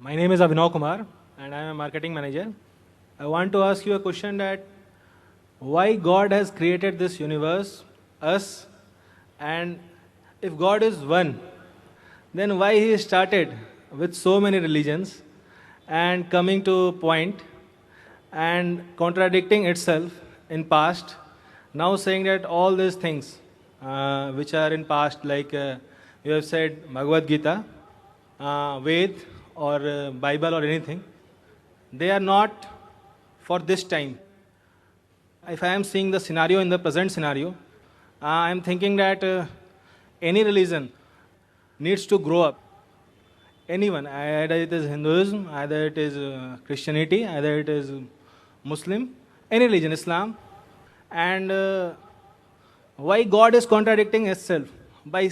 My name is Abhinav Kumar and I am a marketing manager. I want to ask you a question that why God has created this universe, us, and if God is one, then why He started with so many religions and coming to point and contradicting itself in past, now saying that all these things which are in past, like you have said Bhagavad Gita, Ved or Bible or anything, they are not for this time. If I am seeing the scenario in the present scenario, I am thinking that any religion needs to grow up. Anyone, either it is Hinduism, either it is Christianity, either it is Muslim, any religion, Islam, and why God is contradicting itself by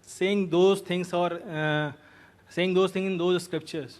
saying those things or saying those things in those scriptures.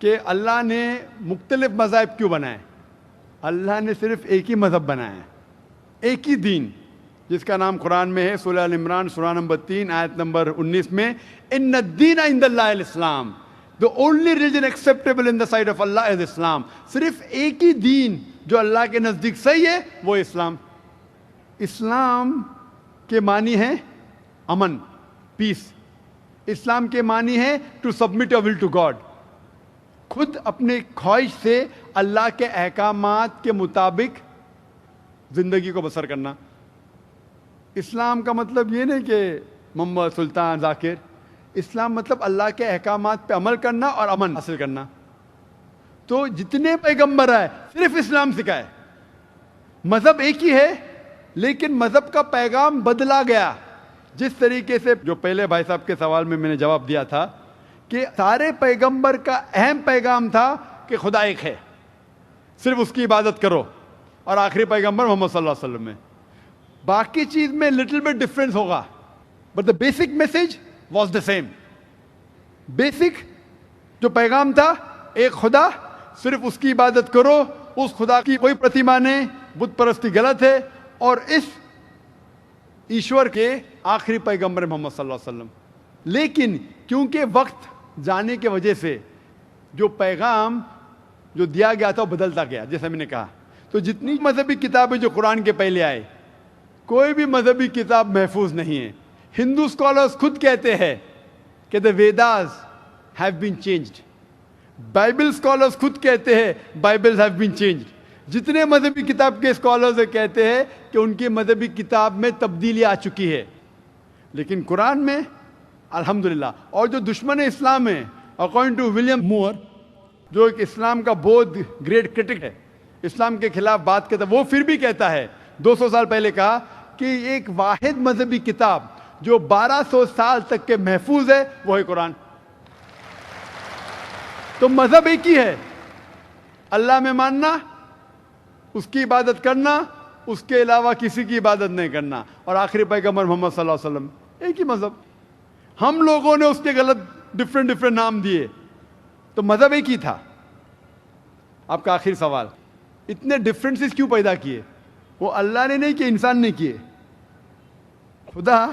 کہ اللہ نے مختلف مذاہب کیوں بنائے. اللہ نے صرف ایک ہی مذہب بنایا ہے, ایک ہی دین, جس کا نام قرآن میں ہے, سورہ ال عمران سورہ نمبر 3 آیت نمبر 19 میں, ان الدین عند اللہ الاسلام, the only religion acceptable in the sight of Allah is Islam. صرف ایک ہی دین جو اللہ کے نزدیک صحیح ہے وہ اسلام. اسلام کے معنی ہے امن, پیس. اسلام کے معنی ہے to submit your will to God, خود اپنے خواہش سے اللہ کے احکامات کے مطابق زندگی کو بسر کرنا. اسلام کا مطلب یہ نہیں کہ محمد سلطان ذاکر. اسلام مطلب اللہ کے احکامات پہ عمل کرنا اور امن حاصل کرنا. تو جتنے پیغمبر آئے صرف اسلام سکھائے. مذہب ایک ہی ہے لیکن مذہب کا پیغام بدلا گیا. جس طریقے سے جو پہلے بھائی صاحب کے سوال میں نے جواب دیا تھا کہ سارے پیغمبر کا اہم پیغام تھا کہ خدا ایک ہے, صرف اس کی عبادت کرو, اور آخری پیغمبر محمد صلی اللہ علیہ وسلم میں باقی چیز میں لٹل بٹ ڈفرینس ہوگا, but the basic message was the same. Basic جو پیغام تھا ایک خدا, صرف اس کی عبادت کرو, اس خدا کی کوئی پرتیما نہیں, بت پرستی غلط ہے, اور اس ایشور کے آخری پیغمبر محمد صلی اللہ علیہ وسلم. لیکن کیونکہ وقت جانے کی وجہ سے جو پیغام جو دیا گیا تھا وہ بدلتا گیا, جیسا میں نے کہا. تو جتنی مذہبی کتابیں جو قرآن کے پہلے آئے, کوئی بھی مذہبی کتاب محفوظ نہیں ہے. ہندو اسکالرز خود کہتے ہیں کہ the Vedas have been changed. Bible scholars خود کہتے ہیں بائبل ہیو بین چینجڈ. جتنے مذہبی کتاب کے اسکالرز کہتے ہیں کہ ان کی مذہبی کتاب میں تبدیلی آ چکی ہے. لیکن قرآن میں الحمدللہ, اور جو دشمن اسلام ہیں اکارڈنگ ٹو ولیم مور, جو ایک اسلام کا بہت گریٹ کرٹک ہے, اسلام کے خلاف بات کرتا ہے, وہ پھر بھی کہتا ہے 200 سال پہلے کہا کہ ایک واحد مذہبی کتاب جو 1200 سال تک کے محفوظ ہے وہ ہے قرآن. تو مذہب ایک ہی ہے, اللہ میں ماننا, اس کی عبادت کرنا, اس کے علاوہ کسی کی عبادت نہیں کرنا, اور آخری پیغمبر محمد صلی اللہ علیہ وسلم, ایک ہی مذہب. ہم لوگوں نے اس کے غلط ڈفرینٹ نام دیے, تو مذہب ایک ہی تھا. آپ کا آخری سوال, اتنے ڈفرینسز کیوں پیدا کیے؟ وہ اللہ نے نہیں کیے, انسان نے کیے. خدا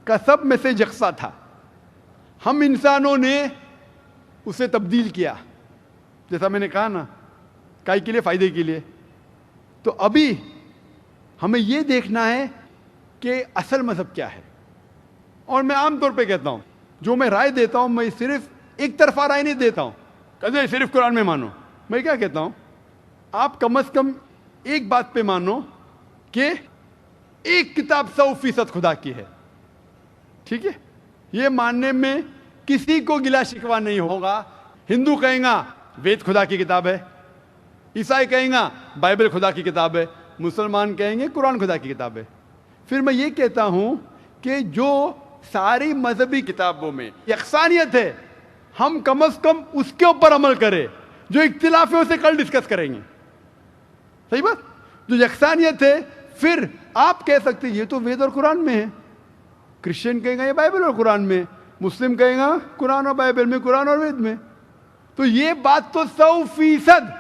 کا سب میسج یکساں تھا, ہم انسانوں نے اسے تبدیل کیا, جیسا میں نے کہا نا, کائی کے لیے, فائدے کے لیے. تو ابھی ہمیں یہ دیکھنا ہے کہ اصل مذہب کیا ہے. اور میں عام طور پہ کہتا ہوں, جو میں رائے دیتا ہوں, میں صرف ایک طرفہ رائے نہیں دیتا ہوں کہ صرف قرآن میں مانو. میں کیا کہتا ہوں, آپ کم از کم ایک بات پہ مانو کہ ایک کتاب 100% خدا کی ہے. ٹھیک ہے, یہ ماننے میں کسی کو گلا شکوا نہیں ہوگا. ہندو کہیں گا وید خدا کی کتاب ہے, عیسائی کہیں گا بائبل خدا کی کتاب ہے, مسلمان کہیں گے قرآن خدا کی کتاب ہے. پھر میں یہ کہتا ہوں کہ جو ساری مذہبی کتابوں میں یکسانیت ہے, ہم کم از کم اس کے اوپر عمل کریں. جو اختلاف ہے اسے کل ڈسکس کریں گے. صحیح بات, جو یکسانیت ہے, پھر آپ کہہ سکتے یہ تو وید اور قرآن میں ہے, کرسچن کہیں گا یہ بائبل اور قرآن میں, مسلم کہیں گا قرآن اور بائبل میں, قرآن اور وید میں. تو یہ بات تو 100%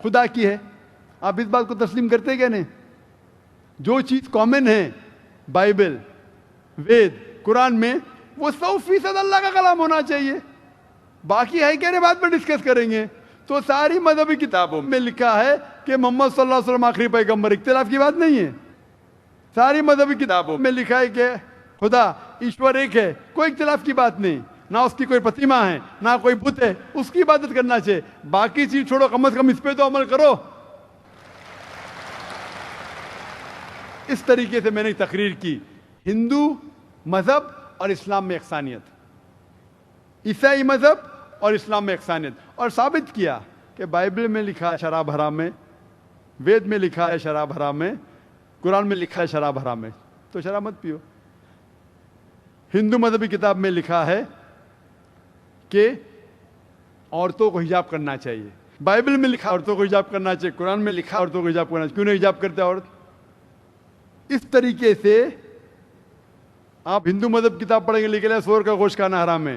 خدا کی ہے. آپ اس بات کو تسلیم کرتے کیا نہیں؟ جو چیز کامن ہے بائبل, وید, قرآن میں, وہ 100% اللہ کا کلام ہونا چاہیے. باقی ہے کہنے بات پر ڈسکس کریں گے. تو ساری مذہبی کتابوں میں لکھا ہے کہ محمد صلی اللہ علیہ وسلم آخری پیغمبر, اختلاف کی بات نہیں ہے. ساری مذہبی کتابوں میں لکھا ہے کہ خدا ایشور ایک ہے, کوئی اختلاف کی بات نہیں. نہ اس کی کوئی پرتیما ہے, نہ کوئی بت ہے, اس کی عبادت کرنا چاہیے. باقی چیز چھوڑو, کم از کم اس پہ تو عمل کرو. اس طریقے سے میں نے تقریر کی, ہندو مذہب اور اسلام میں یکسانیت, عیسائی مذہب اور اسلام میں یکسانیت, اور ثابت کیا کہ بائبل میں لکھا ہے شراب حرام ہے, وید میں لکھا ہے شراب حرام ہے, قرآن میں لکھا ہے شراب حرام ہے, تو شراب مت پیو. ہندو مذہبی کتاب میں لکھا ہے کہ عورتوں کو حجاب کرنا چاہیے, بائبل میں لکھا عورتوں کو حجاب کرنا چاہیے, قرآن میں لکھا عورتوں کو حجاب کرنا چاہیے. کیوں نہیں حجاب کرتے عورت؟ اس طریقے سے آپ ہندو مذہب کتاب پڑھیں گے, لکھا ہے سور کا گوشت کھانا حرام ہے,